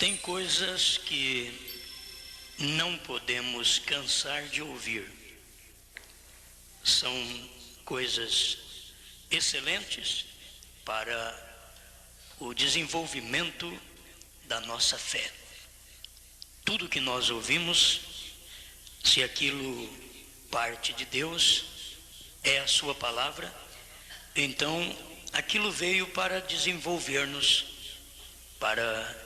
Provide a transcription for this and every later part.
Tem coisas que não podemos cansar de ouvir. São coisas excelentes para o desenvolvimento da nossa fé. Tudo que nós ouvimos, se aquilo parte de Deus, é a sua palavra, então aquilo veio para desenvolver-nos, para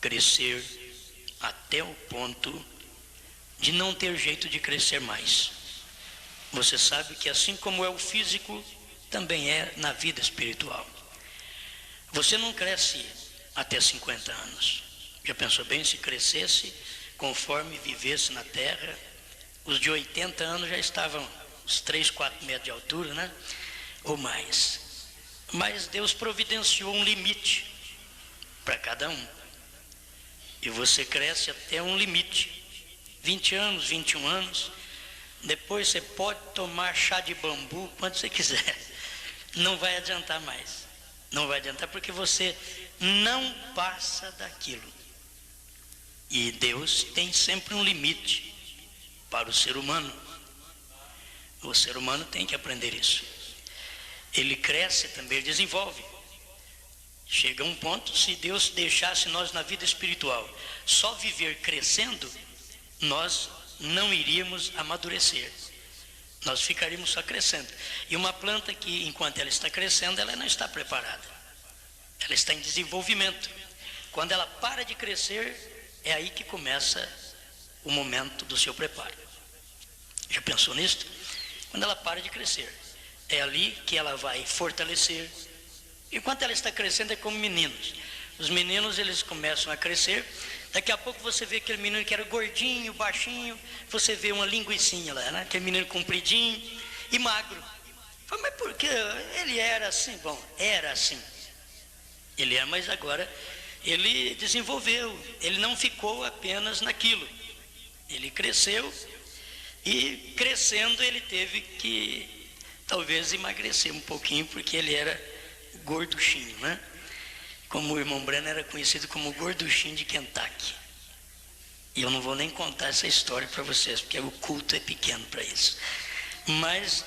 crescer até o ponto de não ter jeito de crescer mais. Você sabe que assim como é o físico, também é na vida espiritual. Você não cresce até 50 anos. Já pensou bem se crescesse conforme vivesse na terra? Os de 80 anos já estavam uns 3, 4 metros de altura, né? Ou mais. Mas Deus providenciou um limite para cada um. E você cresce até um limite. 20 anos, 21 anos. Depois você pode tomar chá de bambu quando você quiser. Não vai adiantar mais. Não vai adiantar porque você não passa daquilo. E Deus tem sempre um limite para o ser humano. O ser humano tem que aprender isso. Ele cresce também, ele desenvolve. Chega um ponto, se Deus deixasse nós na vida espiritual só viver crescendo, nós não iríamos amadurecer. Nós ficaríamos só crescendo. E uma planta que, enquanto ela está crescendo, ela não está preparada. Ela está em desenvolvimento. Quando ela para de crescer, é aí que começa o momento do seu preparo. Já pensou nisso? Quando ela para de crescer, é ali que ela vai fortalecer. Enquanto ela está crescendo, é como meninos. Os meninos, eles começam a crescer. Daqui a pouco você vê aquele menino que era gordinho, baixinho. Você vê uma linguicinha lá, né? Aquele menino compridinho e magro. Fala, mas por que ele era assim? Bom, era assim. Ele é, mas agora ele desenvolveu. Ele não ficou apenas naquilo. Ele cresceu e crescendo ele teve que talvez emagrecer um pouquinho, porque ele era gorduchinho, né? Como o irmão Breno era conhecido como gorduchinho de Kentucky. E eu não vou nem contar essa história para vocês, porque o culto é pequeno para isso. Mas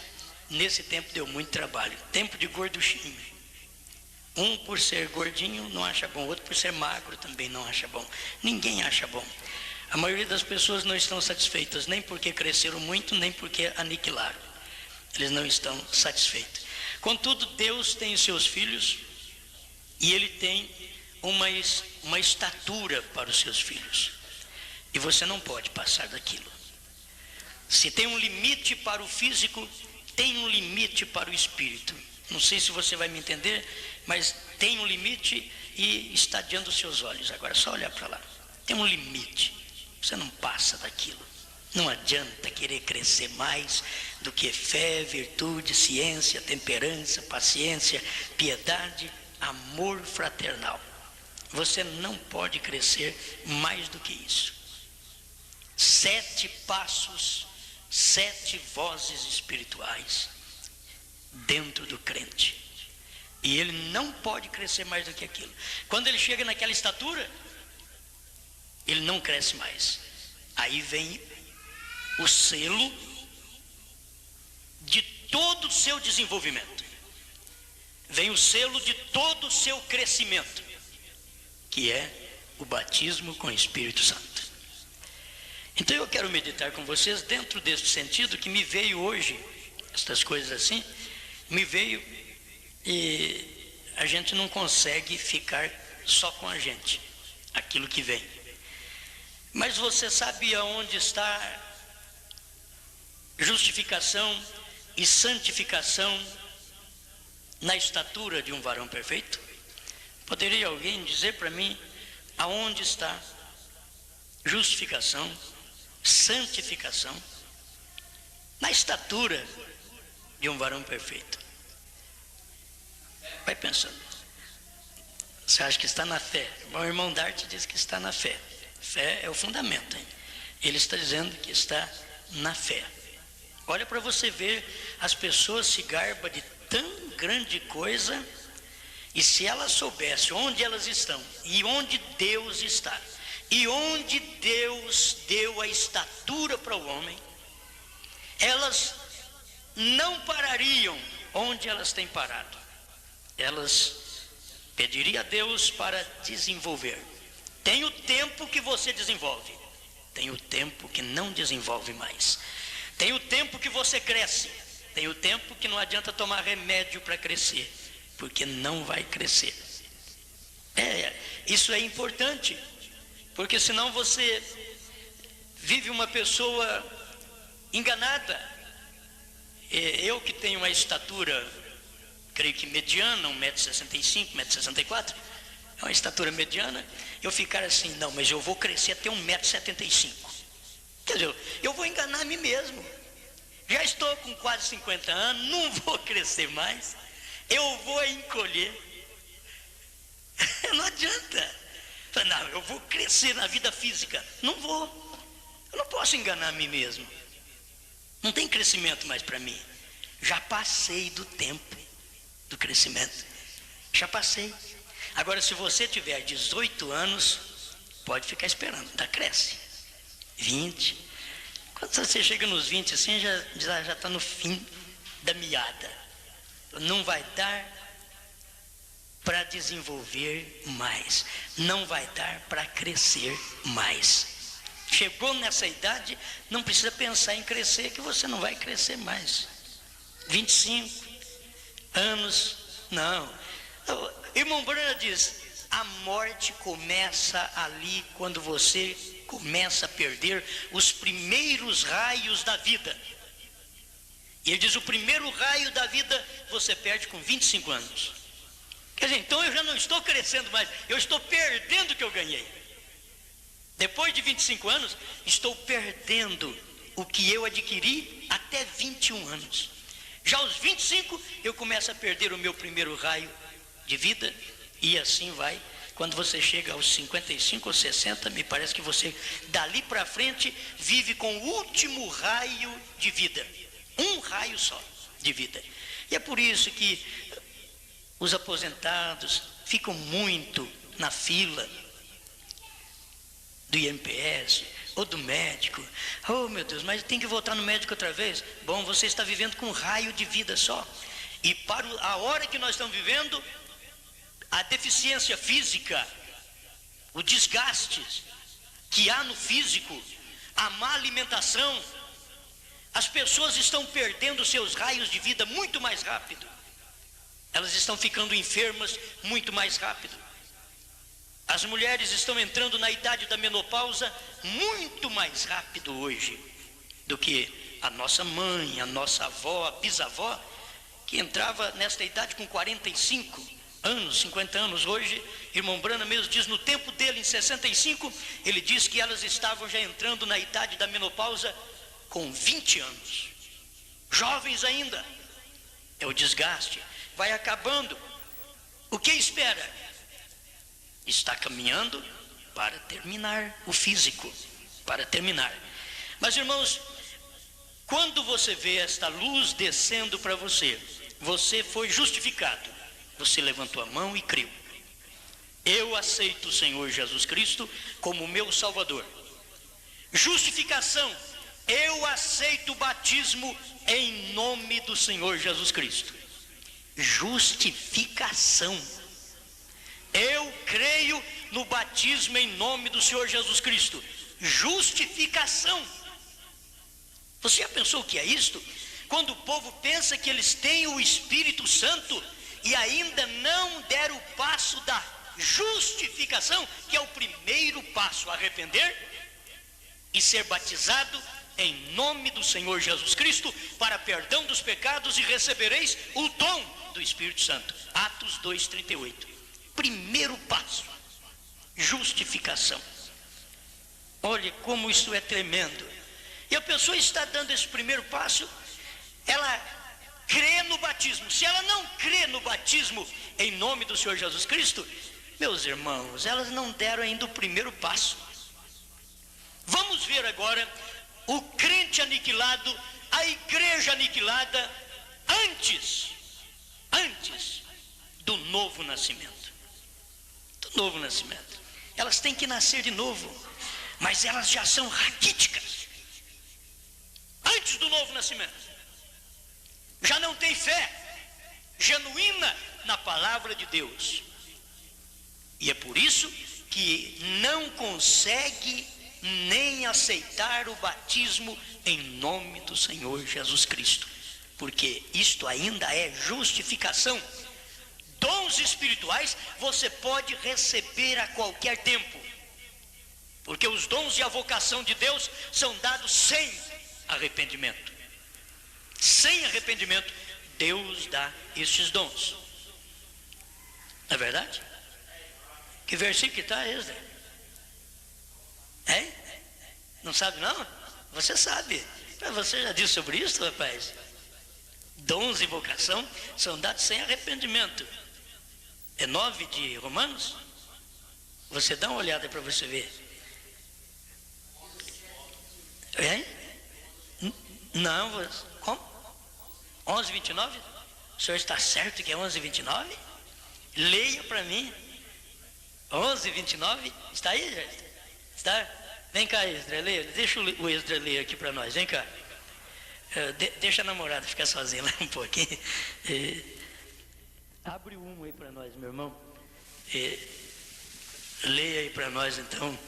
nesse tempo deu muito trabalho. Tempo de gorduchinho. Um por ser gordinho não acha bom, outro por ser magro também não acha bom. Ninguém acha bom. A maioria das pessoas não estão satisfeitas, nem porque cresceram muito, nem porque aniquilaram. Eles não estão satisfeitos. Contudo, Deus tem os seus filhos e Ele tem uma estatura para os seus filhos. E você não pode passar daquilo. Se tem um limite para o físico, tem um limite para o espírito. Não sei se você vai me entender, mas tem um limite e está diante dos seus olhos. Agora é só olhar para lá. Tem um limite. Você não passa daquilo. Não adianta querer crescer mais do que fé, virtude, ciência, temperança, paciência, piedade, amor fraternal. Você não pode crescer mais do que isso. 7 passos, 7 vozes espirituais dentro do crente. E ele não pode crescer mais do que aquilo. Quando ele chega naquela estatura, ele não cresce mais. Aí vem o selo de todo o seu desenvolvimento. Vem o selo de todo o seu crescimento, que é o batismo com o Espírito Santo. Então eu quero meditar com vocês dentro desse sentido que me veio hoje, estas coisas assim, me veio e a gente não consegue ficar só com a gente, aquilo que vem. Mas você sabe aonde está justificação e santificação na estatura de um varão perfeito? Poderia alguém dizer para mim aonde está justificação, santificação na estatura de um varão perfeito? Vai pensando. Você acha que está na fé? O irmão Dart diz que está na fé. Fé é o fundamento, hein? Ele está dizendo que está na fé. Olha para você ver, as pessoas se garbam de tão grande coisa E se elas soubessem onde elas estão e onde Deus está, e onde Deus deu a estatura para o homem, elas não parariam onde elas têm parado. Elas pediriam a Deus para desenvolver. Tem o tempo que você desenvolve, tem o tempo que não desenvolve mais. Tem o tempo que você cresce, tem o tempo que não adianta tomar remédio para crescer, porque não vai crescer. Isso é importante, porque senão você vive uma pessoa enganada. Eu que tenho uma estatura, creio que mediana, 1,65 m, 1,64 m, é uma estatura mediana, eu ficar assim, não, mas eu vou crescer até 1,75 m. Quer dizer, eu vou enganar a mim mesmo. Já estou com quase 50 anos, não vou crescer mais, eu vou encolher. Não adianta. Não, eu vou crescer na vida física. Não vou. Eu não posso enganar a mim mesmo. Não tem crescimento mais para mim. Já passei do tempo do crescimento. Já passei. Agora, se você tiver 18 anos, pode ficar esperando, tá? Cresce. 20. Quando você chega nos 20 assim, já está no fim da meada. Não vai dar para desenvolver mais. Não vai dar para crescer mais. Chegou nessa idade, não precisa pensar em crescer, que você não vai crescer mais. 25 anos, não. Irmão Brana diz, a morte começa ali quando você começa a perder os primeiros raios da vida. E ele diz, o primeiro raio da vida você perde com 25 anos. Quer dizer, então eu já não estou crescendo mais, eu estou perdendo o que eu ganhei. Depois de 25 anos, estou perdendo o que eu adquiri até 21 anos. Já aos 25, eu começo a perder o meu primeiro raio de vida, e assim vai. Quando você chega aos 55 ou 60, me parece que você, dali para frente, vive com o último raio de vida. Um raio só de vida. E é por isso que os aposentados ficam muito na fila do INPS ou do médico. Oh, meu Deus, mas tem que voltar no médico outra vez? Bom, você está vivendo com um raio de vida só. E para a hora que nós estamos vivendo, a deficiência física, o desgaste que há no físico, a má alimentação, as pessoas estão perdendo seus raios de vida muito mais rápido. Elas estão ficando enfermas muito mais rápido. As mulheres estão entrando na idade da menopausa muito mais rápido hoje do que a nossa mãe, a nossa avó, a bisavó, que entrava nesta idade com 45 anos, 50 anos. Hoje, irmão Brana mesmo diz, no tempo dele, em 65, ele diz que elas estavam já entrando na idade da menopausa com 20 anos. Jovens ainda. É o desgaste. Vai acabando. O que espera? Está caminhando para terminar o físico, para terminar. Mas, irmãos, quando você vê esta luz descendo para você, você foi justificado. Você levantou a mão e creu. Eu aceito o Senhor Jesus Cristo como meu Salvador. Justificação. Eu aceito o batismo em nome do Senhor Jesus Cristo. Justificação. Eu creio no batismo em nome do Senhor Jesus Cristo. Justificação. Você já pensou o que é isto? Quando o povo pensa que eles têm o Espírito Santo e ainda não deram o passo da justificação, que é o primeiro passo, arrepender e ser batizado em nome do Senhor Jesus Cristo para perdão dos pecados, e recebereis o dom do Espírito Santo. Atos 2:38. Primeiro passo, justificação. Olha como isso é tremendo. E a pessoa está dando esse primeiro passo, ela crê no batismo. Se ela não crê no batismo em nome do Senhor Jesus Cristo, meus irmãos, elas não deram ainda o primeiro passo. Vamos ver agora o crente aniquilado, a igreja aniquilada, antes do novo novo nascimento. Do novo nascimento. Elas têm que nascer de novo, mas elas já são raquíticas. Antes do novo nascimento. Já não tem fé genuína na palavra de Deus. E é por isso que não consegue nem aceitar o batismo em nome do Senhor Jesus Cristo. Porque isto ainda é justificação. Dons espirituais você pode receber a qualquer tempo. Porque os dons e a vocação de Deus são dados sem arrependimento. Sem arrependimento, Deus dá estes dons. Não é verdade? Que versículo que está, Esdra? Hein? Não sabe não? Você sabe. Você já disse sobre isso, rapaz? Dons e vocação são dados sem arrependimento. É 9 de Romanos? Você dá uma olhada para você ver. Hein? Não, como? 11:29? O senhor está certo que é 11:29? Leia para mim. 11:29? Está aí, gente? Está? Vem cá, Esdra, leia. Deixa o Esdra ler aqui para nós. Vem cá. Deixa a namorada ficar sozinha lá um pouquinho. Abre o 1 aí para nós, meu irmão. Leia aí para nós, então.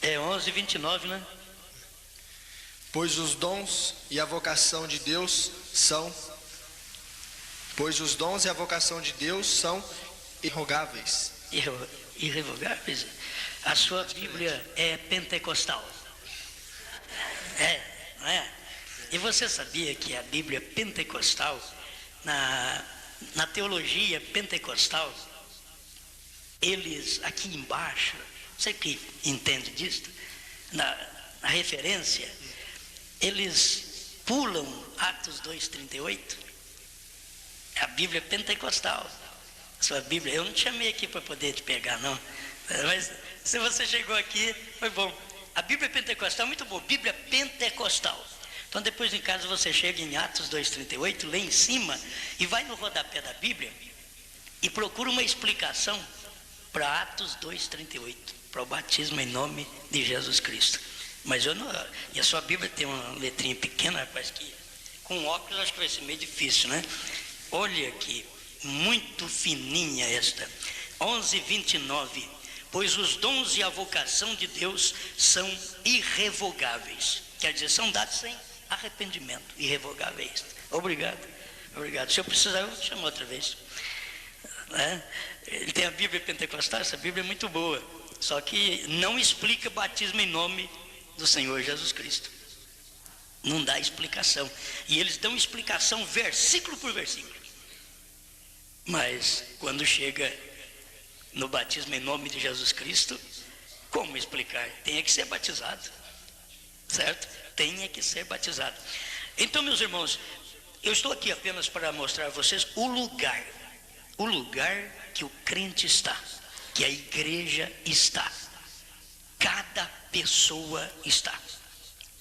É 11:29, né? Pois os dons e a vocação de Deus são irrevogáveis. Irrevogáveis? A sua Bíblia é pentecostal. Não é? E você sabia que a Bíblia pentecostal, na teologia pentecostal, eles aqui embaixo, você que entende disso, na referência, eles pulam Atos 2:38. A Bíblia pentecostal. A sua Bíblia, eu não te chamei aqui para poder te pegar, não. Mas se você chegou aqui, foi bom. A Bíblia pentecostal é muito boa, Bíblia pentecostal. Então depois em casa você chega em Atos 2:38, lê em cima e vai no rodapé da Bíblia e procura uma explicação para Atos 2:38, para o batismo em nome de Jesus Cristo. Mas eu não. E a sua Bíblia tem uma letrinha pequena, rapaz, que com óculos acho que vai ser meio difícil, né? Olha aqui, muito fininha esta. 11:29. Pois os dons e a vocação de Deus são irrevogáveis. Quer dizer, são dados sem arrependimento. Irrevogáveis. Obrigado. Se eu precisar, eu chamo outra vez. Ele tem a Bíblia pentecostal, essa Bíblia é muito boa. Só que não explica batismo em nome do Senhor Jesus Cristo. Não dá explicação. E eles dão explicação versículo por versículo. Mas quando chega no batismo em nome de Jesus Cristo, como explicar? Tem que ser batizado. Certo? Tem que ser batizado. Então, meus irmãos, eu estou aqui apenas para mostrar a vocês o lugar que o crente está, que a igreja está. Cada pessoa está.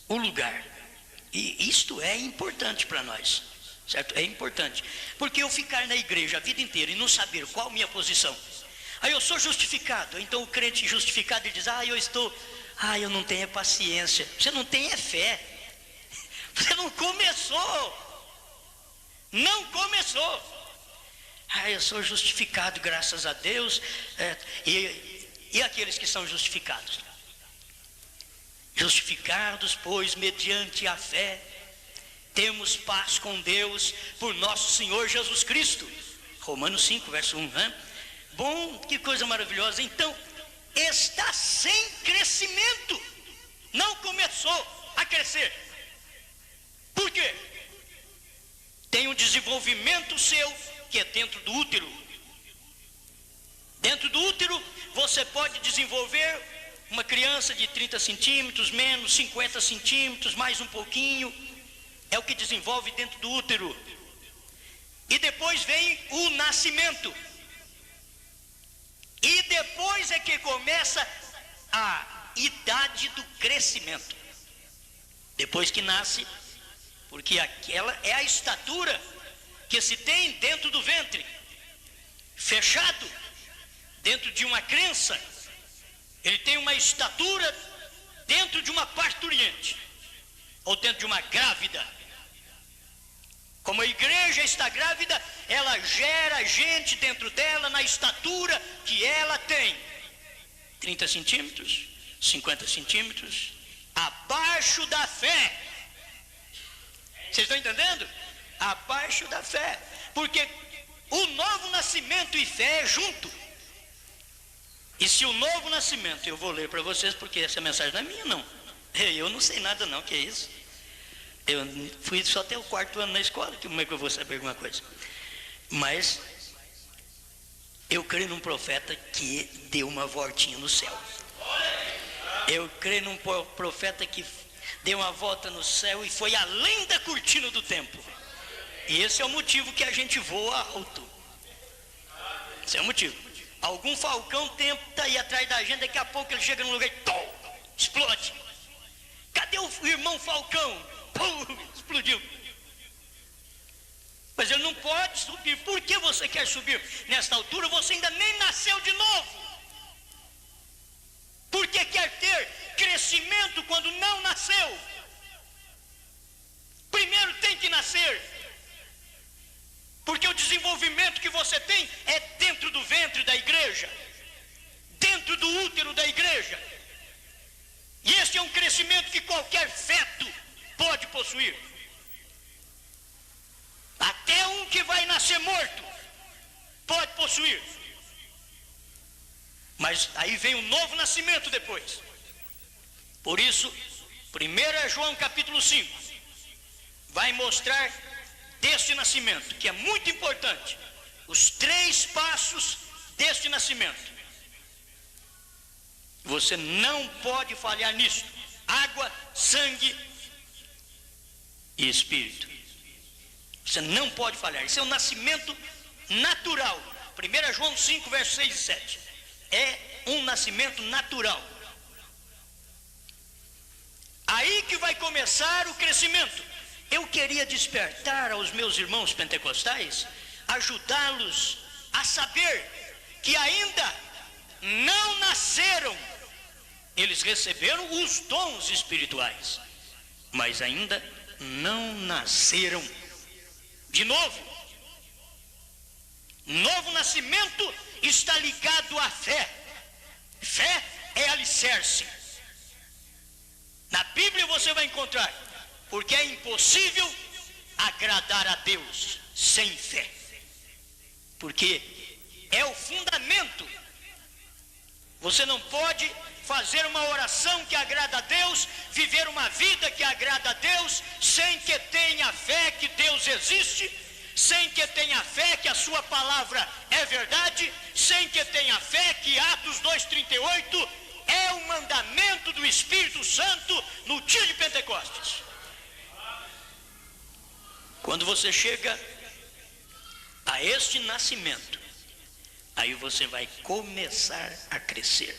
O lugar. E isto é importante para nós. Certo? É importante. Porque eu ficar na igreja a vida inteira e não saber qual a minha posição. Aí eu sou justificado. Então o crente justificado ele diz: eu não tenho paciência. Você não tem fé. Você não começou. Não começou. Eu sou justificado, graças a Deus. E aqueles que são justificados? Justificados, pois, mediante a fé, temos paz com Deus por nosso Senhor Jesus Cristo. Romanos 5, verso 1. Bom, que coisa maravilhosa. Então, está sem crescimento. Não começou a crescer. Por quê? Tem um desenvolvimento seu que é dentro do útero. Dentro do útero, você pode desenvolver uma criança de 30 centímetros, menos 50 centímetros, mais um pouquinho. É o que desenvolve dentro do útero. E depois vem o nascimento. E depois é que começa a idade do crescimento. Depois que nasce, porque aquela é a estatura que se tem dentro do ventre. fechado dentro de uma crença, ele tem uma estatura dentro de uma parturiente, ou dentro de uma grávida. Como a igreja está grávida, ela gera gente dentro dela na estatura que ela tem. 30 centímetros, 50 centímetros, abaixo da fé. Vocês estão entendendo? Abaixo da fé. Porque o novo nascimento e fé é junto. E se o novo nascimento, eu vou ler para vocês, porque essa mensagem não é minha não. Eu não sei nada não, que é isso? Eu fui só até o 4º ano na escola, como é que eu vou saber alguma coisa? Mas eu creio num profeta que deu uma voltinha no céu. Eu creio num profeta que deu uma volta no céu e foi além da cortina do templo. E esse é o motivo que a gente voa alto. Esse é o motivo. Algum falcão tenta ir atrás da gente, daqui a pouco ele chega num lugar e explode. Cadê o irmão falcão? Explodiu. Mas ele não pode subir. Por que você quer subir? Nesta altura você ainda nem nasceu de novo. Por que quer ter crescimento quando não nasceu? Primeiro tem que nascer. Porque o desenvolvimento que você tem é dentro do ventre da igreja, dentro do útero da igreja. E esse é um crescimento que qualquer feto pode possuir. Até um que vai nascer morto pode possuir. Mas aí vem um novo nascimento depois. Por isso, 1 João capítulo 5 vai mostrar deste nascimento, que é muito importante, os 3 passos deste nascimento. Você não pode falhar nisso: água, sangue e espírito. Você não pode falhar. Isso é um nascimento natural. 1 João 5, versos 6 e 7. É um nascimento natural. Aí que vai começar o crescimento. Eu queria despertar aos meus irmãos pentecostais, ajudá-los a saber que ainda não nasceram. Eles receberam os dons espirituais, mas ainda não nasceram de novo. Novo nascimento está ligado à fé. Fé é alicerce. Na Bíblia você vai encontrar: porque é impossível agradar a Deus sem fé. Porque é o fundamento. Você não pode fazer uma oração que agrada a Deus, viver uma vida que agrada a Deus, sem que tenha fé que Deus existe, sem que tenha fé que a sua palavra é verdade, sem que tenha fé que Atos 2,38 é o mandamento do Espírito Santo no dia de Pentecostes. Quando você chega a este nascimento, aí você vai começar a crescer.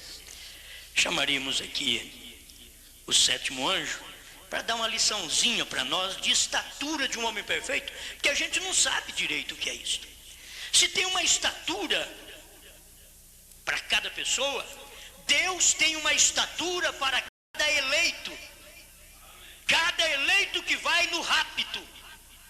Chamaríamos aqui o 7º anjo para dar uma liçãozinha para nós de estatura de um homem perfeito, porque a gente não sabe direito o que é isso. Se tem uma estatura para cada pessoa, Deus tem uma estatura para cada eleito. Cada eleito que vai no rapto,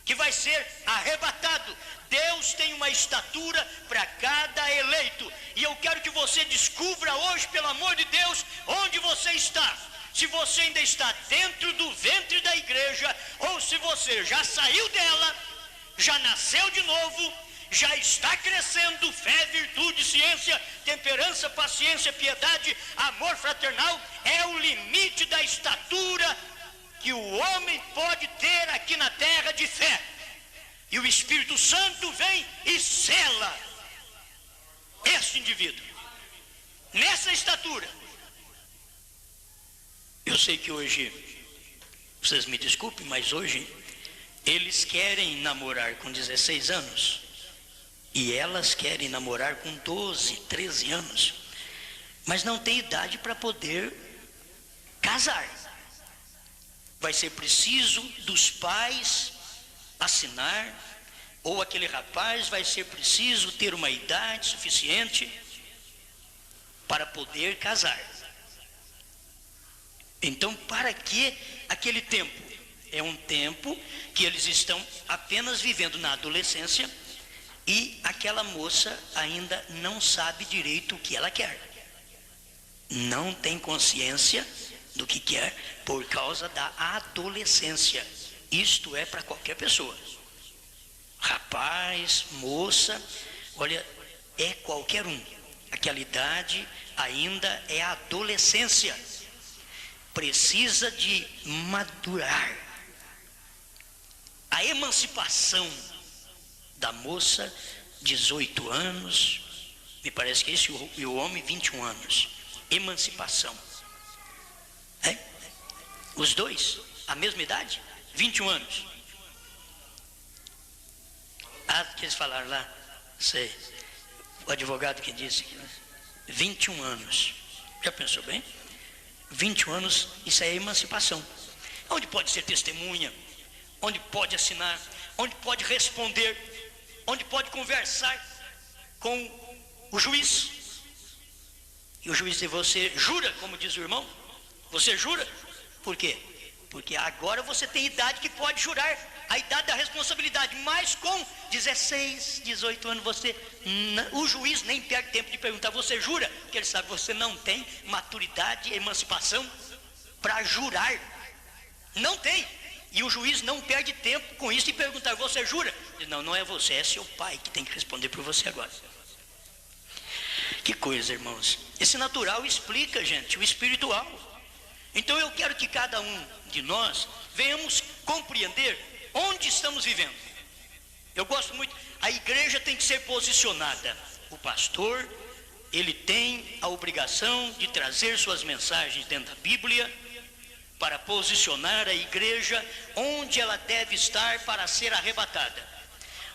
que vai ser arrebatado, Deus tem uma estatura para cada eleito. E eu quero que você descubra hoje, pelo amor de Deus, onde você está. Se você ainda está dentro do ventre da igreja, ou se você já saiu dela, já nasceu de novo, já está crescendo. Fé, virtude, ciência, temperança, paciência, piedade, amor fraternal é o limite da estatura que o homem pode ter aqui na terra de fé. E o Espírito Santo vem e sela esse indivíduo nessa estatura. Eu sei que hoje, vocês me desculpem, mas hoje eles querem namorar com 16 anos e elas querem namorar com 12, 13 anos, mas não tem idade para poder casar. Vai ser preciso dos pais assinar ou aquele rapaz vai ser preciso ter uma idade suficiente para poder casar. Então, para que aquele tempo? É um tempo que eles estão apenas vivendo na adolescência e aquela moça ainda não sabe direito o que ela quer. Não tem consciência do que quer por causa da adolescência. Isto é para qualquer pessoa. Rapaz, moça, olha, é qualquer um. Aquela idade ainda é a adolescência. Precisa de madurar. A emancipação da moça, 18 anos, me parece que esse, e o homem, 21 anos. Emancipação. É? Os dois, a mesma idade, 21 anos. Que eles falaram lá, sei, o advogado que disse que 21 anos. Já pensou bem? 21 anos, isso é emancipação. Onde pode ser testemunha, onde pode assinar, onde pode responder, onde pode conversar com o juiz. E o juiz diz: você jura, como diz o irmão? Você jura? Por quê? Porque agora você tem idade que pode jurar, a idade da responsabilidade, mas com 16, 18 anos o juiz nem perde tempo de perguntar: você jura? Porque ele sabe que você não tem maturidade e emancipação para jurar. Não tem. E o juiz não perde tempo com isso e perguntar: você jura? Ele diz: não, não é você, é seu pai que tem que responder por você agora. Que coisa, irmãos. Esse natural explica, gente, o espiritual. Então eu quero que cada um de nós venhamos compreender onde estamos vivendo. Eu gosto muito, a igreja tem que ser posicionada. O pastor, ele tem a obrigação de trazer suas mensagens dentro da Bíblia para posicionar a igreja onde ela deve estar para ser arrebatada.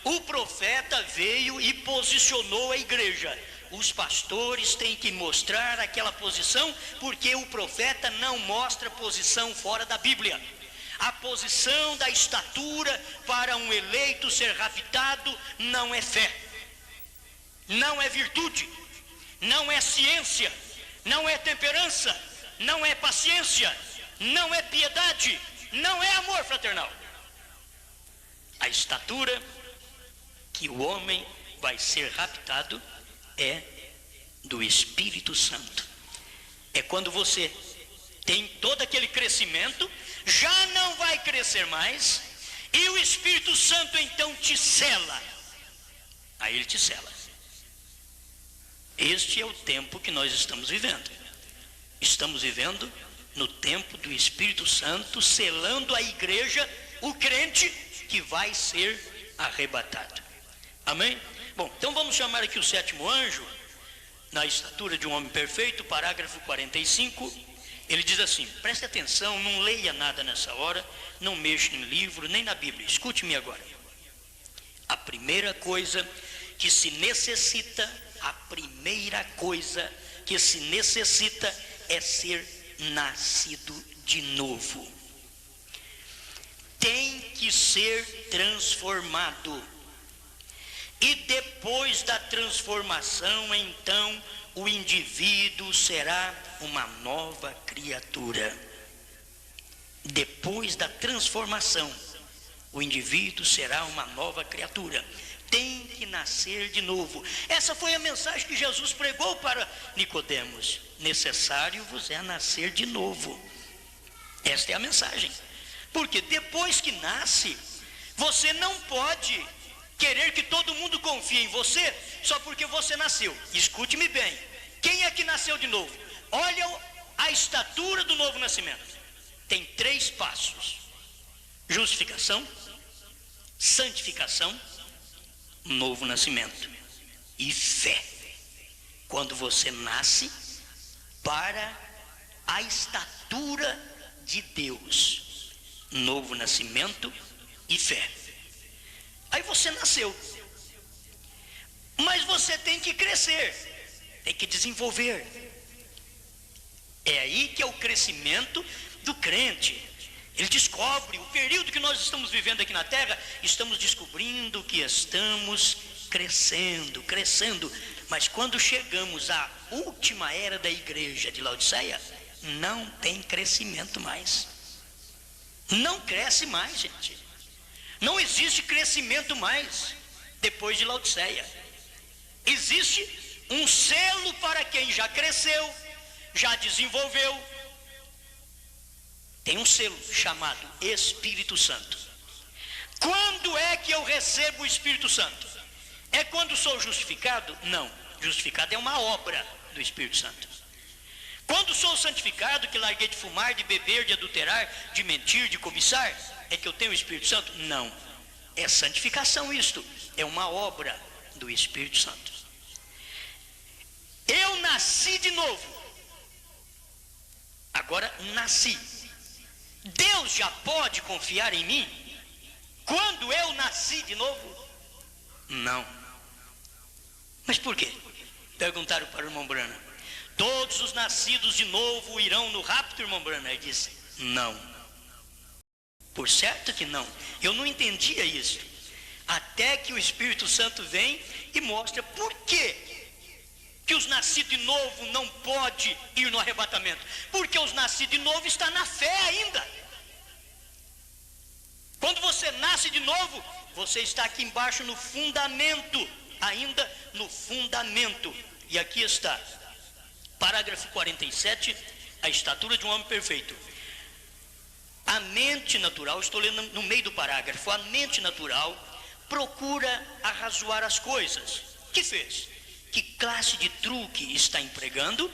O profeta veio e posicionou a igreja. Os pastores têm que mostrar aquela posição, porque o profeta não mostra posição fora da Bíblia. A posição da estatura para um eleito ser raptado não é fé, não é virtude, não é ciência, não é temperança, não é paciência, não é piedade, não é amor fraternal. A estatura que o homem vai ser raptado é do Espírito Santo. É quando você tem todo aquele crescimento, já não vai crescer mais, e o Espírito Santo então te sela. Aí ele te sela. Este é o tempo que nós estamos vivendo. Estamos vivendo no tempo do Espírito Santo selando a igreja, o crente que vai ser arrebatado. Amém? Bom, então vamos chamar aqui o sétimo anjo, na estatura de um homem perfeito, parágrafo 45. Ele diz assim: preste atenção, não leia nada nessa hora, não mexa em livro, nem na Bíblia. Escute-me agora. A primeira coisa que se necessita, é ser nascido de novo. Tem que ser transformado. E depois da transformação, então, o indivíduo será uma nova criatura. Depois da transformação, o indivíduo será uma nova criatura. Tem que nascer de novo. Essa foi a mensagem que Jesus pregou para Nicodemos. Necessário vos é nascer de novo. Esta é a mensagem. Porque depois que nasce, você não pode querer que todo mundo confie em você só porque você nasceu. Escute-me bem. Quem é que nasceu de novo? Olha a estatura do novo nascimento. Tem 3 passos: justificação, santificação, novo nascimento e fé. Quando você nasce para a estatura de Deus, novo nascimento e fé. Aí você nasceu, mas você tem que crescer, tem que desenvolver. É aí que é o crescimento do crente. Ele descobre o período que nós estamos vivendo aqui na terra, estamos descobrindo que estamos crescendo, mas quando chegamos à última era da igreja de Laodiceia, não tem crescimento mais. Não cresce mais, gente. Não existe crescimento mais depois de Laodiceia. Existe um selo para quem já cresceu, já desenvolveu. Tem um selo chamado Espírito Santo. Quando é que eu recebo o Espírito Santo? É quando sou justificado? Não, justificado é uma obra do Espírito Santo. Quando sou santificado, que larguei de fumar, de beber, de adulterar, de mentir, de cobiçar, é que eu tenho o Espírito Santo? Não, é santificação isto, é uma obra do Espírito Santo. Eu nasci de novo, agora nasci. Deus já pode confiar em mim quando eu nasci de novo? Não. Mas por quê? Perguntaram para o irmão Brana. Todos os nascidos de novo irão no rapto, irmão Brana? Ele disse, não. Por certo que não. Eu não entendia isso. Até que o Espírito Santo vem e mostra por quê que os nascidos de novo não podem ir no arrebatamento. Porque os nascidos de novo estão na fé ainda. Quando você nasce de novo, você está aqui embaixo no fundamento, ainda no fundamento. E aqui está, parágrafo 47, a estatura de um homem perfeito. A mente natural, estou lendo no meio do parágrafo, a mente natural procura arrazoar as coisas. Que fez? Que classe de truque está empregando?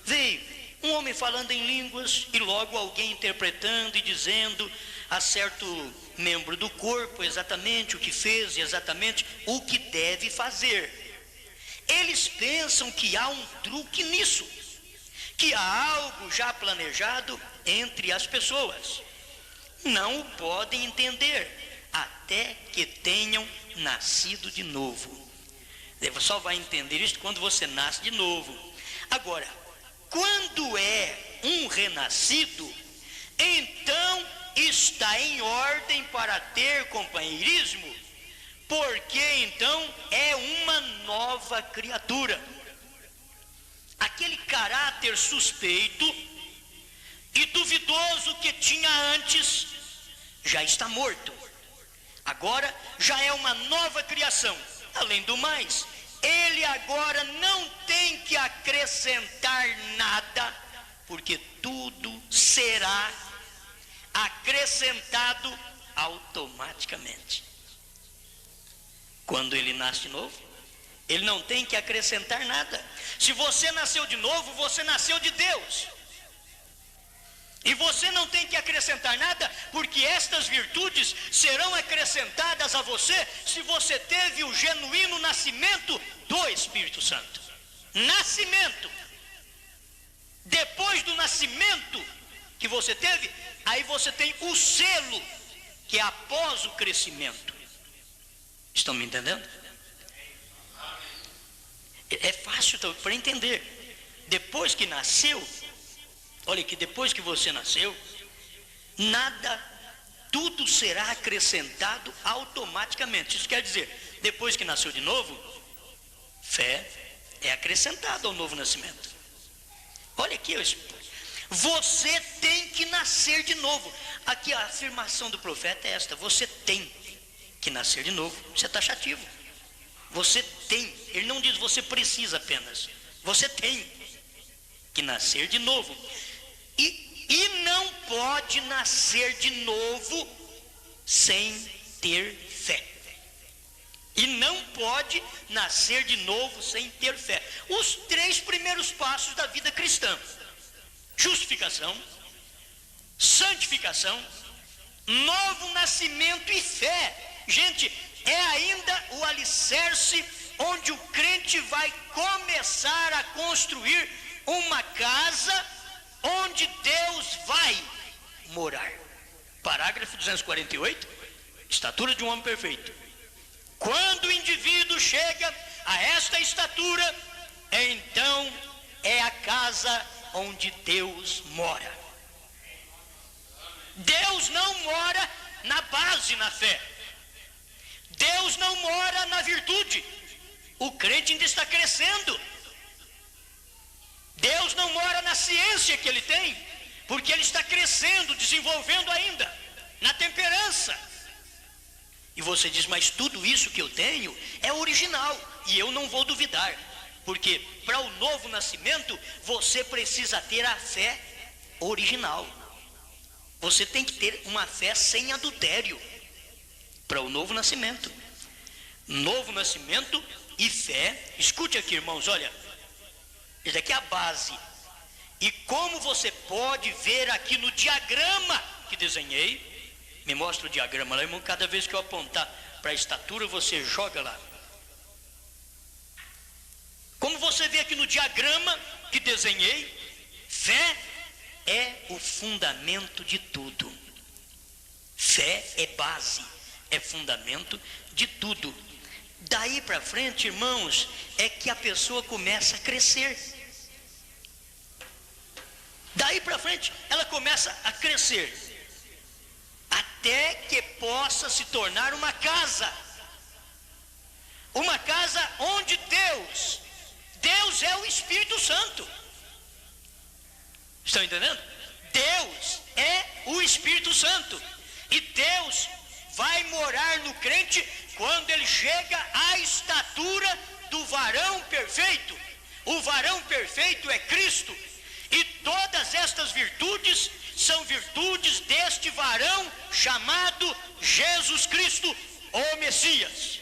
Veio um homem falando em línguas e logo alguém interpretando e dizendo a certo membro do corpo exatamente o que fez e exatamente o que deve fazer. Eles pensam que há um truque nisso, que há algo já planejado entre as pessoas. Não o podem entender até que tenham nascido de novo. Você só vai entender isso quando você nasce de novo. Agora, quando é um renascido, então está em ordem para ter companheirismo, porque então é uma nova criatura. Aquele caráter suspeito e duvidoso que tinha antes já está morto. Agora já é uma nova criação. Além do mais, ele agora não tem que acrescentar nada, porque tudo será acrescentado automaticamente. Quando ele nasce de novo, ele não tem que acrescentar nada. Se você nasceu de novo, você nasceu de Deus. E você não tem que acrescentar nada, porque estas virtudes serão acrescentadas a você se você teve o genuíno nascimento do Espírito Santo. Nascimento. Depois do nascimento que você teve, aí você tem o selo, que é após o crescimento. Estão me entendendo? É fácil para entender. Depois que nasceu, olha que depois que você nasceu, nada, tudo será acrescentado automaticamente. Isso quer dizer, depois que nasceu de novo, fé é acrescentada ao novo nascimento. Olha aqui, você tem que nascer de novo. Aqui a afirmação do profeta é esta: você tem que nascer de novo. Isso é taxativo. Você tem, ele não diz você precisa apenas, você tem que nascer de novo. E não pode nascer de novo sem ter fé. E não pode nascer de novo sem ter fé. Os 3 primeiros passos da vida cristã: justificação, santificação, novo nascimento e fé. Gente, é ainda o alicerce onde o crente vai começar a construir uma casa onde Deus vai morar. Parágrafo 248, estatura de um homem perfeito. Quando o indivíduo chega a esta estatura, então é a casa onde Deus mora. Deus não mora na base, na fé. Deus não mora na virtude. O crente ainda está crescendo. Deus não mora na ciência que ele tem, porque ele está crescendo, desenvolvendo ainda, na temperança. E você diz, mas tudo isso que eu tenho é original, e eu não vou duvidar, porque para o novo nascimento, você precisa ter a fé original. Você tem que ter uma fé sem adultério, para o novo nascimento. Novo nascimento e fé, escute aqui, irmãos, olha, isso aqui é a base. E como você pode ver aqui no diagrama que desenhei, me mostra o diagrama lá, irmão. Cada vez que eu apontar para a estatura, você joga lá. Como você vê aqui no diagrama que desenhei, fé é o fundamento de tudo. Fé é base, é fundamento de tudo. Daí para frente, irmãos, é que a pessoa começa a crescer. Daí para frente, ela começa a crescer, até que possa se tornar uma casa onde Deus é o Espírito Santo. Estão entendendo? Deus é o Espírito Santo, e Deus vai morar no crente quando ele chega à estatura do varão perfeito. O varão perfeito é Cristo, e todas estas virtudes são virtudes deste varão chamado Jesus Cristo, o Messias.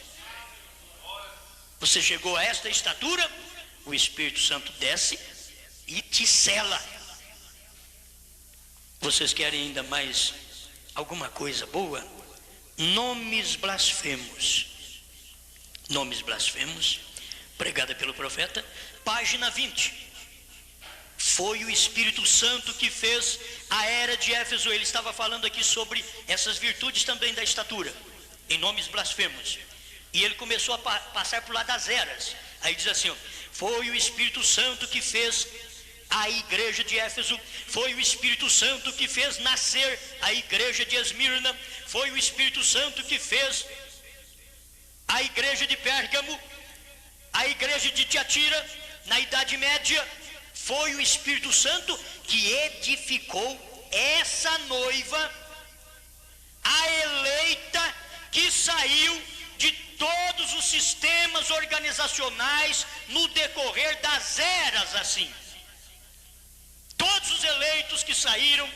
Você chegou a esta estatura, o Espírito Santo desce e te sela. Vocês querem ainda mais alguma coisa boa? Nomes blasfemos. Nomes blasfemos, pregada pelo profeta, página 20. Foi o Espírito Santo que fez a era de Éfeso. Ele estava falando aqui sobre essas virtudes também da estatura, em nomes blasfemos. E ele começou a passar por lá das eras. Aí diz assim, ó, foi o Espírito Santo que fez a igreja de Éfeso, foi o Espírito Santo que fez nascer a igreja de Esmirna, foi o Espírito Santo que fez a igreja de Pérgamo, a igreja de Tiatira, na Idade Média. Foi o Espírito Santo que edificou essa noiva, a eleita, que saiu de todos os sistemas organizacionais no decorrer das eras, assim. Todos os eleitos que saíram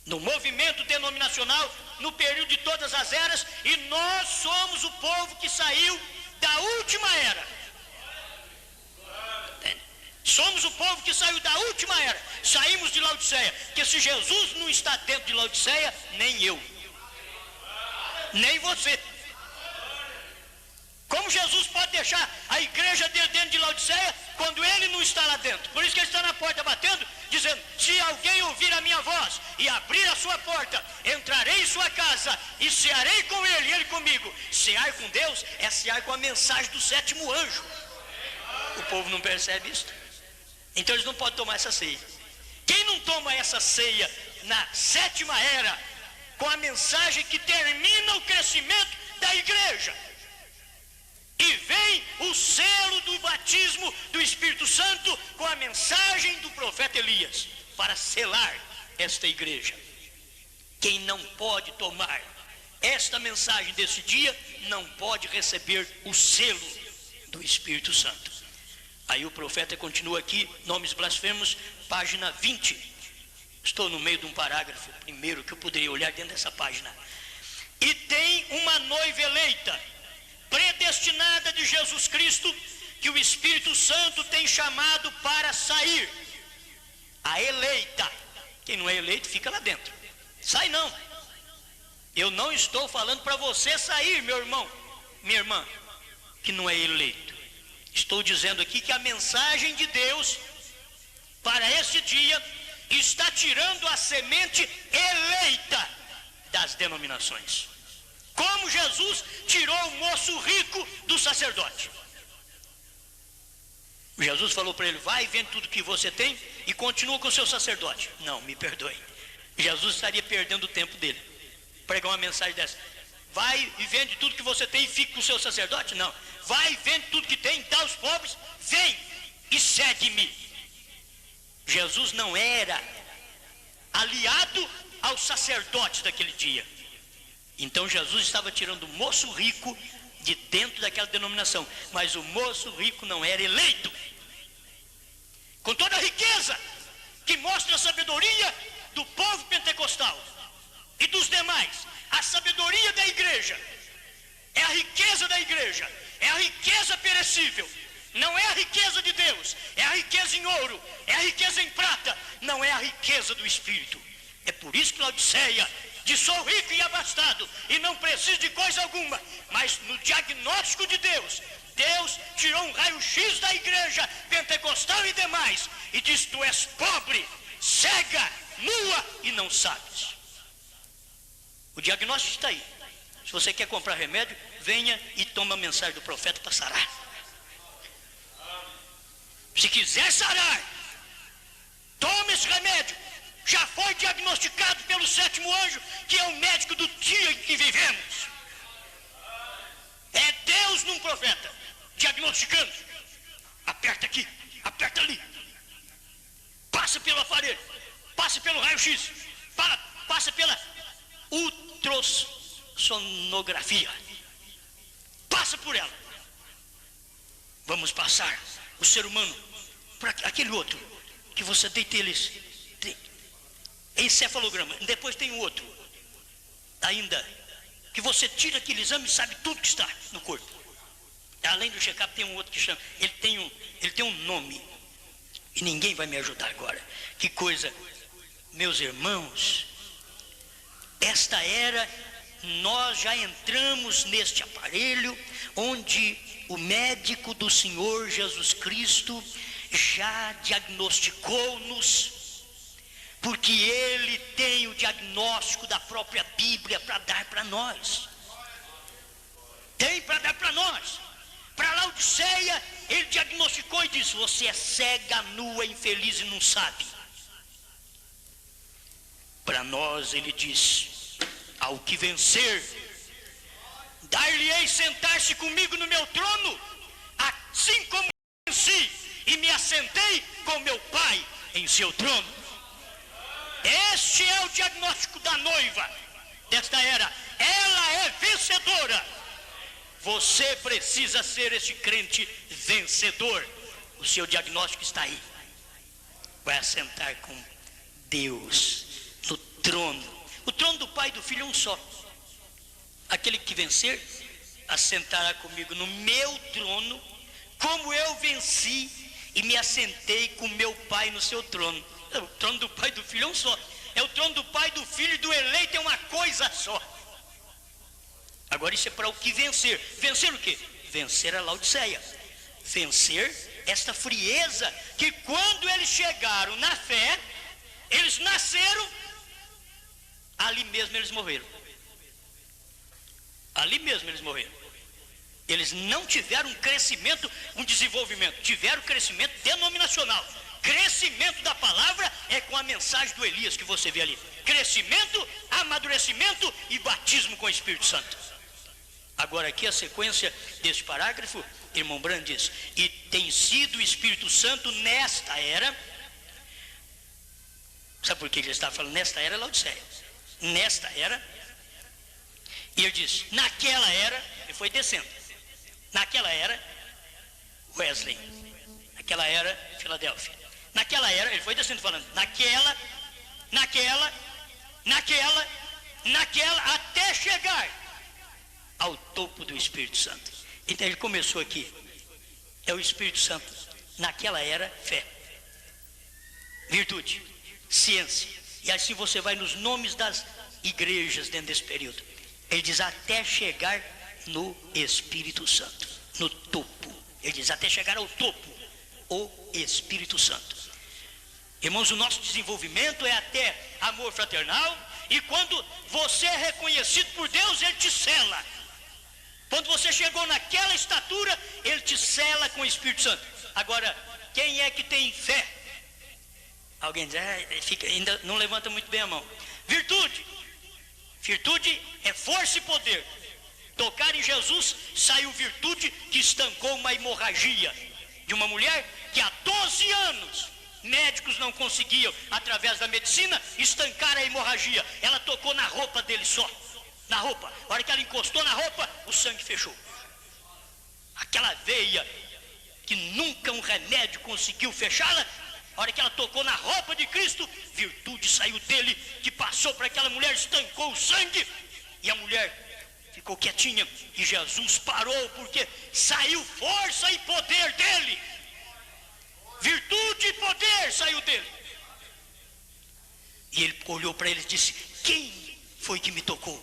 no movimento denominacional, no período de todas as eras, e nós somos o povo que saiu da última era. Somos o povo que saiu da última era. Saímos de Laodiceia, porque se Jesus não está dentro de Laodiceia, nem eu, nem você. Como Jesus pode deixar a igreja dele dentro de Laodiceia, quando ele não está lá dentro? Por isso que ele está na porta batendo, dizendo, se alguém ouvir a minha voz e abrir a sua porta, entrarei em sua casa e cearei com ele e ele comigo. Cear com Deus é cear com a mensagem do sétimo anjo. O povo não percebe isso. Então eles não podem tomar essa ceia. Quem não toma essa ceia na sétima era, com a mensagem que termina o crescimento da igreja, e vem o selo do batismo do Espírito Santo com a mensagem do profeta Elias, para selar esta igreja. Quem não pode tomar esta mensagem desse dia, não pode receber o selo do Espírito Santo. Aí o profeta continua aqui, nomes blasfemos, página 20. Estou no meio de um parágrafo primeiro que eu poderia olhar dentro dessa página. E tem uma noiva eleita, predestinada de Jesus Cristo, que o Espírito Santo tem chamado para sair. A eleita. Quem não é eleito fica lá dentro. Sai não. Eu não estou falando para você sair, meu irmão, minha irmã, que não é eleito. Estou dizendo aqui que a mensagem de Deus para esse dia está tirando a semente eleita das denominações. Como Jesus tirou o moço rico do sacerdote. Jesus falou para ele, vai, vende tudo que você tem e continua com o seu sacerdote. Não, me perdoe. Jesus estaria perdendo o tempo dele. Pregar uma mensagem dessa. Vai e vende tudo que você tem e fique com o seu sacerdote? Não. Vai e vende tudo que tem, dá aos pobres, vem e segue-me. Jesus não era aliado aos sacerdotes daquele dia. Então Jesus estava tirando o moço rico de dentro daquela denominação. Mas o moço rico não era eleito. Com toda a riqueza que mostra a sabedoria do povo pentecostal e dos demais, a sabedoria da igreja é a riqueza da igreja, é a riqueza perecível, não é a riqueza de Deus, é a riqueza em ouro, é a riqueza em prata, não é a riqueza do Espírito. É por isso que Laodiceia diz: sou rico e abastado e não preciso de coisa alguma. Mas no diagnóstico de Deus, Deus tirou um raio-x da igreja pentecostal e demais e diz: tu és pobre, cega, nua e não sabes. O diagnóstico está aí. Se você quer comprar remédio, venha e toma a mensagem do profeta para sarar. Se quiser sarar, tome esse remédio. Já foi diagnosticado pelo sétimo anjo, que é o médico do dia em que vivemos. É Deus num profeta, diagnosticando. Aperta aqui, aperta ali. Passa pelo aparelho, passa pelo raio-x, passa pela ultrassonografia. Passa por ela. Vamos passar o ser humano para aquele outro, que você deita eles. Encefalograma, depois tem um outro ainda, que você tira aquele exame e sabe tudo que está no corpo. Além do check-up tem um outro que chama, ele tem um nome, e ninguém vai me ajudar agora. Que coisa, meus irmãos, esta era, nós já entramos neste aparelho, onde o médico do Senhor Jesus Cristo já diagnosticou-nos, porque ele tem o diagnóstico da própria Bíblia para dar para nós. Tem para dar para nós. Para Laodiceia, ele diagnosticou e disse: você é cega, nua, infeliz e não sabe. Para nós ele diz: ao que vencer, dar-lhe-ei sentar-se comigo no meu trono, assim como venci e me assentei com meu Pai em seu trono. Este é o diagnóstico da noiva desta era. Ela é vencedora. Você precisa ser este crente vencedor. O seu diagnóstico está aí. Vai assentar com Deus no trono. O trono do Pai e do Filho é um só. Aquele que vencer, assentará comigo no meu trono, como eu venci e me assentei com meu Pai no seu trono. O trono do Pai e do Filho é um só. É o trono do Pai, do Filho e do eleito, é uma coisa só. Agora isso é para o que vencer. Vencer o quê? Vencer a Laodiceia. Vencer esta frieza, que quando eles chegaram na fé, eles nasceram, ali mesmo eles morreram. Ali mesmo eles morreram. Eles não tiveram um crescimento, um desenvolvimento, tiveram crescimento denominacional. Crescimento da palavra é com a mensagem do Elias que você vê ali. Crescimento, amadurecimento e batismo com o Espírito Santo. Agora aqui a sequência deste parágrafo, irmão Brand diz: e tem sido o Espírito Santo nesta era. Sabe por que ele está falando nesta era, Laodiceia? Nesta era. E ele diz: naquela era, ele foi descendo. Naquela era, Wesley. Naquela era, Filadélfia. Naquela era, ele foi descendo falando, naquela, até chegar ao topo do Espírito Santo. Então ele começou aqui. É o Espírito Santo. Naquela era, fé, virtude, ciência. E assim você vai nos nomes das igrejas dentro desse período. Ele diz até chegar no Espírito Santo, no topo. Ele diz até chegar ao topo, o Espírito Santo. Irmãos, o nosso desenvolvimento é até amor fraternal, e quando você é reconhecido por Deus, ele te sela. Quando você chegou naquela estatura, ele te sela com o Espírito Santo. Agora, quem é que tem fé? Alguém diz, ainda não levanta muito bem a mão. Virtude. Virtude é força e poder. Tocar em Jesus, saiu virtude que estancou uma hemorragia de uma mulher que há 12 anos médicos não conseguiam, através da medicina, estancar a hemorragia. Ela tocou na roupa dele só, na roupa. A hora que ela encostou na roupa, o sangue fechou. Aquela veia que nunca um remédio conseguiu fechá-la, a hora que ela tocou na roupa de Cristo, virtude saiu dele, que passou para aquela mulher, estancou o sangue, e a mulher ficou quietinha, e Jesus parou, porque saiu força e poder dele. Virtude e poder saiu dele. E ele olhou para ele e disse: quem foi que me tocou?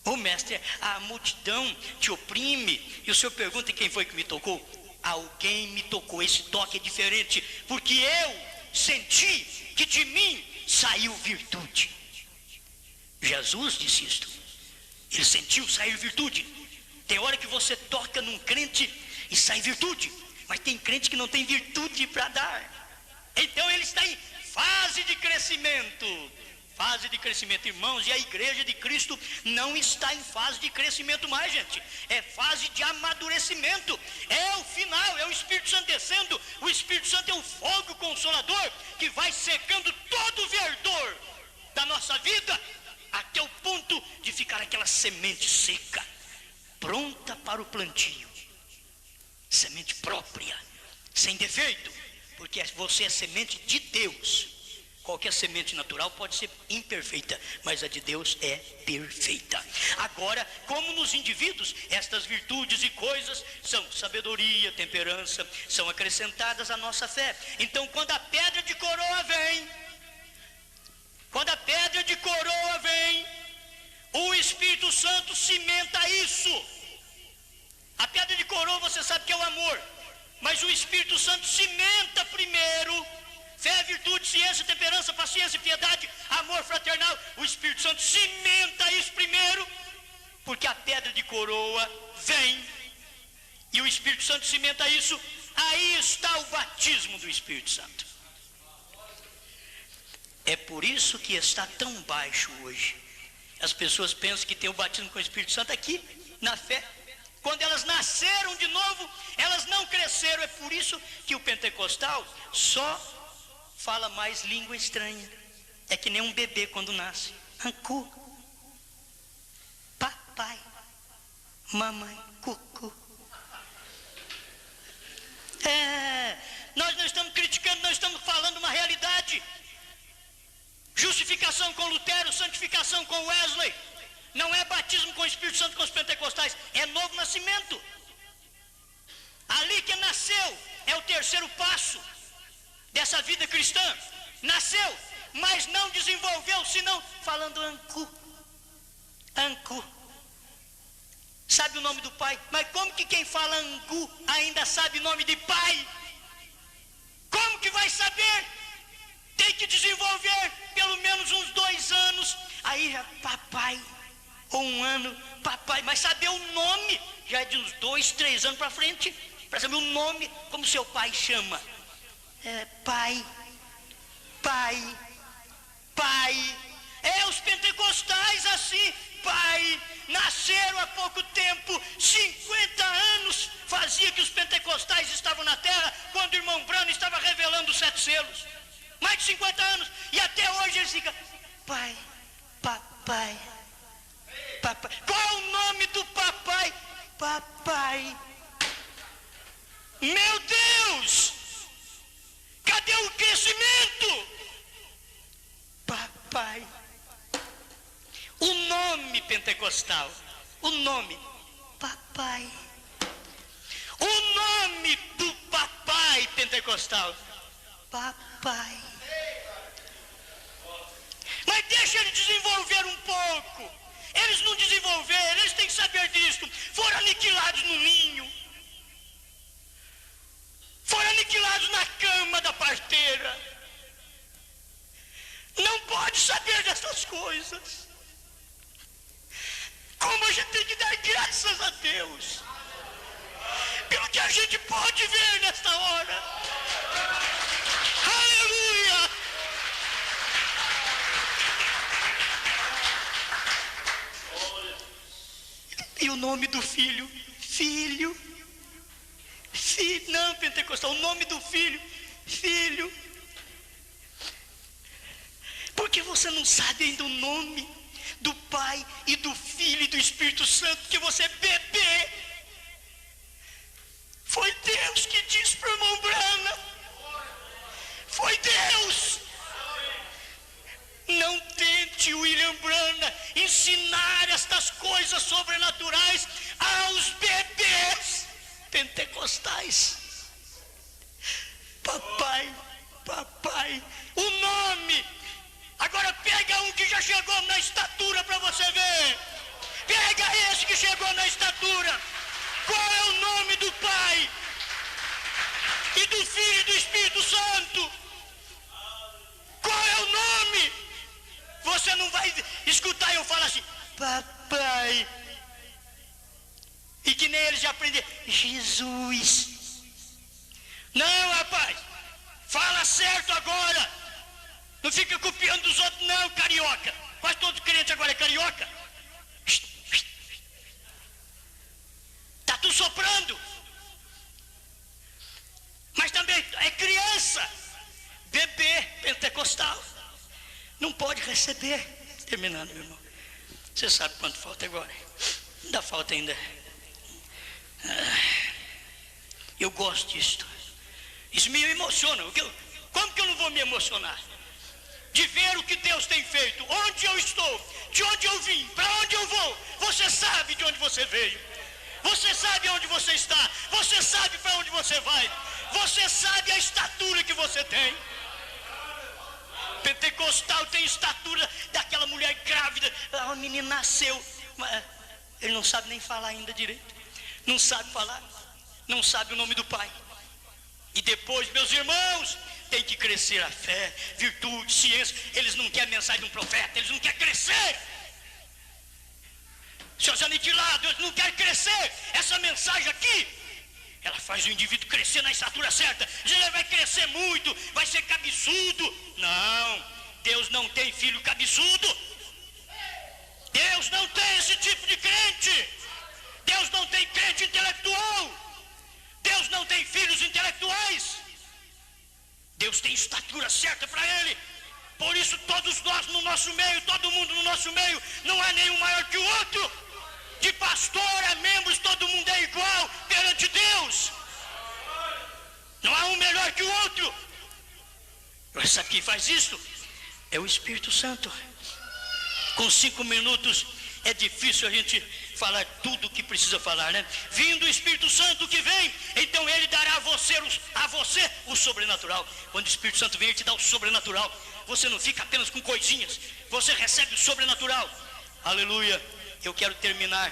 Ô mestre, a multidão te oprime, e o senhor pergunta quem foi que me tocou? Alguém me tocou. Esse toque é diferente, porque eu senti que de mim saiu virtude. Jesus disse isto. Ele sentiu sair virtude. Tem hora que você toca num crente e sai virtude, mas tem crente que não tem virtude para dar. Então ele está em fase de crescimento. Fase de crescimento, irmãos, e a igreja de Cristo não está em fase de crescimento mais, gente. É fase de amadurecimento. É o final, é o Espírito Santo descendo. O Espírito Santo é o fogo consolador que vai secando todo o verdor da nossa vida, até o ponto de ficar aquela semente seca, pronta para o plantio. Semente própria, sem defeito, porque você é semente de Deus. Qualquer semente natural pode ser imperfeita, mas a de Deus é perfeita. Agora, como nos indivíduos, estas virtudes e coisas são sabedoria, temperança, são acrescentadas à nossa fé. Então, quando a pedra de coroa vem, o Espírito Santo cimenta isso. A pedra de coroa você sabe que é o amor, mas o Espírito Santo cimenta primeiro fé, virtude, ciência, temperança, paciência, piedade, amor fraternal. O Espírito Santo cimenta isso primeiro, porque a pedra de coroa vem e o Espírito Santo cimenta isso. Aí está o batismo do Espírito Santo. É por isso que está tão baixo hoje. As pessoas pensam que tem o batismo com o Espírito Santo aqui, na fé. Quando elas nasceram de novo, elas não cresceram. É por isso que o pentecostal só fala mais língua estranha. É que nem um bebê quando nasce. Ancu, papai, mamãe, cucu. Nós não estamos criticando, nós estamos falando uma realidade. Justificação com Lutero, santificação com Wesley. Não é batismo com o Espírito Santo com os pentecostais, é novo nascimento. Ali que nasceu, é o terceiro passo dessa vida cristã. Nasceu, mas não desenvolveu, senão falando ancu. Ancu. Sabe o nome do pai? Mas como que quem fala angu ainda sabe nome de pai? Como que vai saber? Tem que desenvolver pelo menos uns 2 anos. Aí já papai, ou 1 ano, papai. Mas saber o nome já é de uns 2, 3 anos para frente. Para saber o nome, como seu pai chama. Pai. Os pentecostais assim, pai. Nasceram há pouco tempo, 50 anos fazia que os pentecostais estavam na terra, quando o irmão Brano estava revelando os 7 selos. Mais de 50 anos, e até hoje eles ficam, pai, papai. Qual é o nome do papai? Papai. Meu Deus! Cadê o crescimento? Papai. O nome pentecostal, o nome, papai. O nome do papai pentecostal, papai. Mas deixa ele desenvolver um pouco. Eles não desenvolveram, eles têm que saber disso. Foram aniquilados no ninho. Foram aniquilados na cama da parteira. Não pode saber dessas coisas. Como a gente tem que dar graças a Deus pelo que a gente pode ver nesta hora. Aleluia! E o nome do filho? Filho. Filho, não, pentecostal, o nome do filho? Filho. Porque você não sabe ainda o nome do Pai e do Filho e do Espírito Santo, que você é bebê. Foi Deus que disse para o irmão Branham. Foi Deus. Não tente, William Branham, ensinar estas coisas sobrenaturais aos bebês pentecostais. Papai, o nome. Agora pega um que já chegou na estatura para você ver. Pega esse que chegou na estatura. Qual é o nome do Pai e do Filho e do Espírito Santo? Qual é o nome? Você não vai escutar eu falar assim, papai. E que nem eles já aprenderam, Jesus. Não, rapaz, fala certo agora. Não fica copiando dos outros, não, carioca. Quase todo crente agora é carioca. Está tudo soprando. Mas também é criança. Bebê pentecostal. Não pode receber. Terminando, meu irmão. Você sabe quanto falta agora? Ainda falta ainda. Eu gosto disso. Isso me emociona. Como que eu não vou me emocionar? De ver o que Deus tem feito, onde eu estou, de onde eu vim, para onde eu vou. Você sabe de onde você veio, você sabe onde você está, você sabe para onde você vai, você sabe a estatura que você tem. Pentecostal tem estatura daquela mulher grávida, a menina nasceu, mas ele não sabe nem falar ainda direito, não sabe falar, não sabe o nome do Pai. E depois, meus irmãos, tem que crescer a fé, virtude, ciência. Eles não querem a mensagem de um profeta, eles não querem crescer. Seus aniquilados, eles não querem crescer. Essa mensagem aqui, ela faz o indivíduo crescer na estatura certa. Ele vai crescer muito, vai ser cabeçudo. Não, Deus não tem filho cabeçudo. Deus não tem esse tipo de crente. Deus não tem crente intelectual. Deus não tem filhos intelectuais. Deus tem estatura certa para ele. Por isso todos nós no nosso meio, todo mundo no nosso meio, não há nenhum maior que o outro. De pastor a membros, todo mundo é igual perante Deus. Não há um melhor que o outro. Essa aqui faz isso. É o Espírito Santo. Com 5 minutos é difícil a gente falar tudo o que precisa falar, né? Vindo o Espírito Santo que vem, então ele dará a você o sobrenatural. Quando o Espírito Santo vem, ele te dá o sobrenatural. Você não fica apenas com coisinhas, você recebe o sobrenatural. Aleluia. Eu quero terminar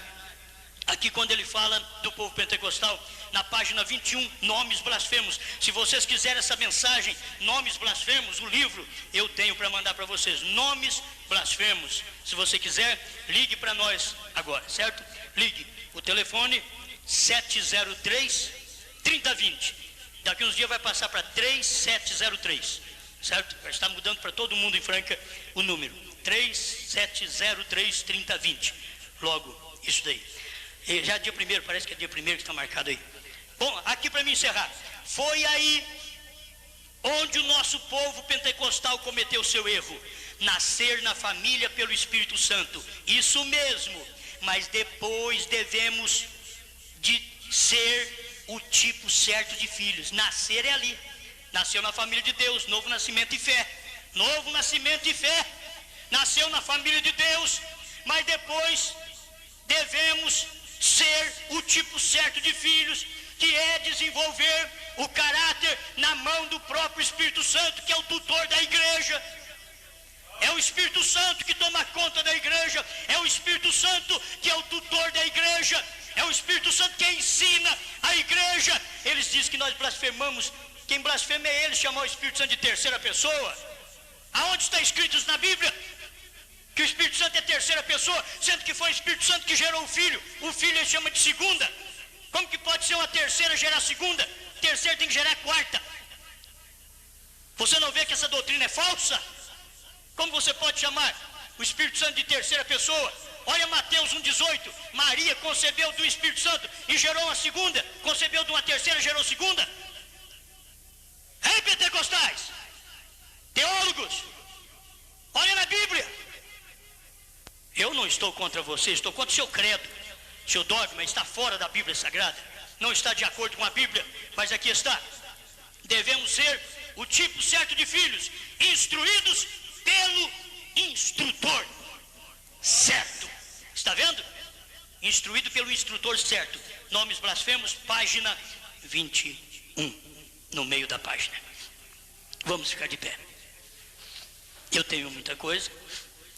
aqui quando ele fala do povo pentecostal, na página 21, nomes blasfemos. Se vocês quiserem essa mensagem, nomes blasfemos, o livro, eu tenho para mandar para vocês, nomes blasfemos. Se você quiser, ligue para nós agora, certo? Ligue, o telefone 703-3020. Daqui uns dias vai passar para 3703, certo? Vai estar mudando para todo mundo em Franca o número 3703-3020. Logo, isso daí. E já dia 1º, parece que é dia 1º que está marcado aí. Bom, aqui para mim encerrar. Foi aí onde o nosso povo pentecostal cometeu seu erro. Nascer na família pelo Espírito Santo. Isso mesmo. Mas depois devemos de ser o tipo certo de filhos. Nascer é ali. Nasceu na família de Deus. Novo nascimento e fé. Novo nascimento e fé. Nasceu na família de Deus. Mas depois devemos ser o tipo certo de filhos, que é desenvolver o caráter na mão do próprio Espírito Santo, que é o tutor da igreja. É o Espírito Santo que toma conta da igreja. É o Espírito Santo que é o tutor da igreja. É o Espírito Santo que ensina a igreja. Eles dizem que nós blasfemamos. Quem blasfema é ele, chamar o Espírito Santo de terceira pessoa. Aonde está escrito isso na Bíblia? Que o Espírito Santo é terceira pessoa, sendo que foi o Espírito Santo que gerou o Filho. O Filho ele chama de segunda. Como que pode ser uma terceira gerar segunda? Terceira tem que gerar quarta. Você não vê que essa doutrina é falsa? Como você pode chamar o Espírito Santo de terceira pessoa? Olha Mateus 1,18. Maria concebeu do Espírito Santo e gerou uma segunda. Concebeu de uma terceira, gerou segunda. Ei, pentecostais, teólogos, olha na Bíblia. Eu não estou contra você, estou contra o seu credo. Seu dogma está fora da Bíblia Sagrada. Não está de acordo com a Bíblia, mas aqui está. Devemos ser o tipo certo de filhos, instruídos pelo instrutor certo. Está vendo? Instruído pelo instrutor certo. Nomes blasfemos, página 21. No meio da página. Vamos ficar de pé. Eu tenho muita coisa.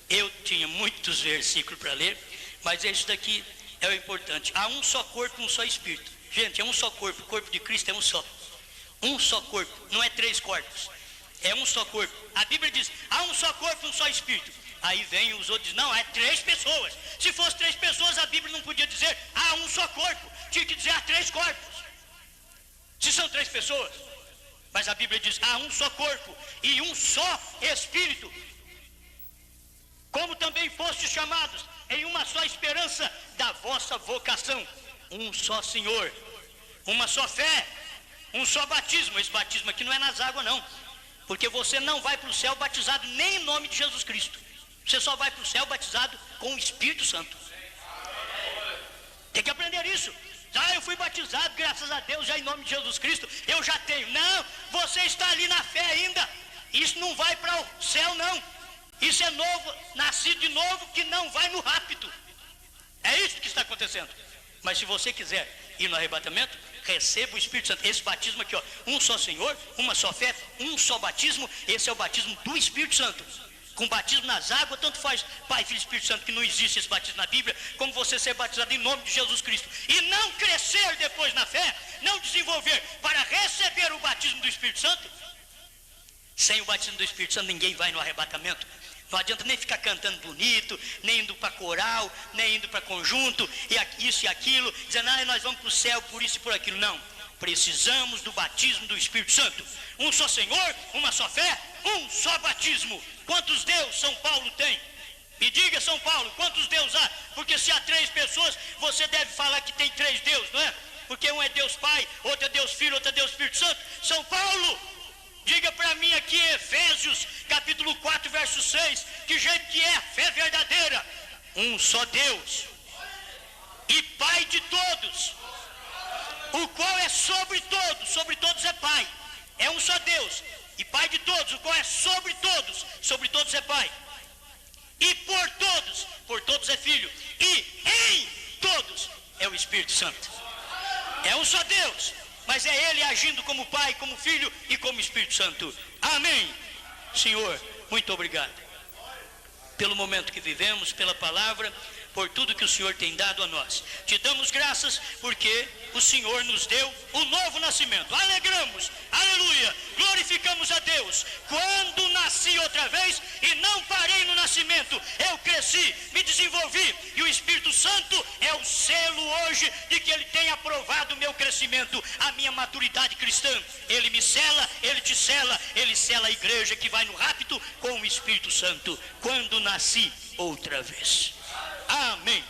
Eu tinha muitos versículos para ler, mas isso daqui é o importante. Há um só corpo, um só espírito. Gente, é um só corpo. O corpo de Cristo é um só. Um só corpo. Não é 3 corpos. É um só corpo. A Bíblia diz, há um só corpo, um só espírito. Aí vem os outros, não, é 3 pessoas. Se fosse 3 pessoas, a Bíblia não podia dizer, há um só corpo. Tinha que dizer, há 3 corpos. Se são 3 pessoas. Mas a Bíblia diz, há um só corpo e um só espírito. Como também fostes chamados em uma só esperança da vossa vocação. Um só Senhor, uma só fé, um só batismo. Esse batismo aqui não é nas águas não. Porque você não vai para o céu batizado nem em nome de Jesus Cristo. Você só vai para o céu batizado com o Espírito Santo. Tem que aprender isso. Eu fui batizado, graças a Deus, já em nome de Jesus Cristo, eu já tenho. Não, você está ali na fé ainda. Isso não vai para o céu não. Isso é novo, nascido de novo, que não vai no rápido. É isso que está acontecendo. Mas se você quiser ir no arrebatamento, receba o Espírito Santo. Esse batismo aqui, ó, um só Senhor, uma só fé, um só batismo. Esse é o batismo do Espírito Santo. Com batismo nas águas, tanto faz Pai, Filho e Espírito Santo, que não existe esse batismo na Bíblia, como você ser batizado em nome de Jesus Cristo e não crescer depois na fé, não desenvolver para receber o batismo do Espírito Santo. Sem o batismo do Espírito Santo ninguém vai no arrebatamento. Não adianta nem ficar cantando bonito, nem indo para coral, nem indo para conjunto, e isso e aquilo, dizendo, nós vamos para o céu por isso e por aquilo. Não, precisamos do batismo do Espírito Santo. Um só Senhor, uma só fé, um só batismo. Quantos Deus São Paulo tem? Me diga, São Paulo, quantos Deus há? Porque se há 3 pessoas, você deve falar que tem 3 deuses, não é? Porque um é Deus Pai, outro é Deus Filho, outro é Deus Espírito Santo. São Paulo, diga para mim aqui em Efésios, capítulo 4, verso 6, que jeito que é a fé verdadeira? Um só Deus e Pai de todos, o qual é sobre todos é Pai. É um só Deus e Pai de todos, o qual é sobre todos é Pai. E por todos é Filho. E em todos é o Espírito Santo. É um só Deus, mas é Ele agindo como Pai, como Filho e como Espírito Santo. Amém. Senhor, muito obrigado pelo momento que vivemos, pela palavra, por tudo que o Senhor tem dado a nós. Te damos graças porque o Senhor nos deu o novo nascimento. Alegramos, aleluia, glorificamos a Deus. Quando nasci outra vez e não parei no nascimento, eu cresci, me desenvolvi, e o Espírito Santo é o selo hoje de que Ele tem aprovado o meu crescimento, a minha maturidade cristã. Ele me sela, Ele te sela, Ele sela a igreja que vai no rapto com o Espírito Santo. Quando nasci outra vez. Amém.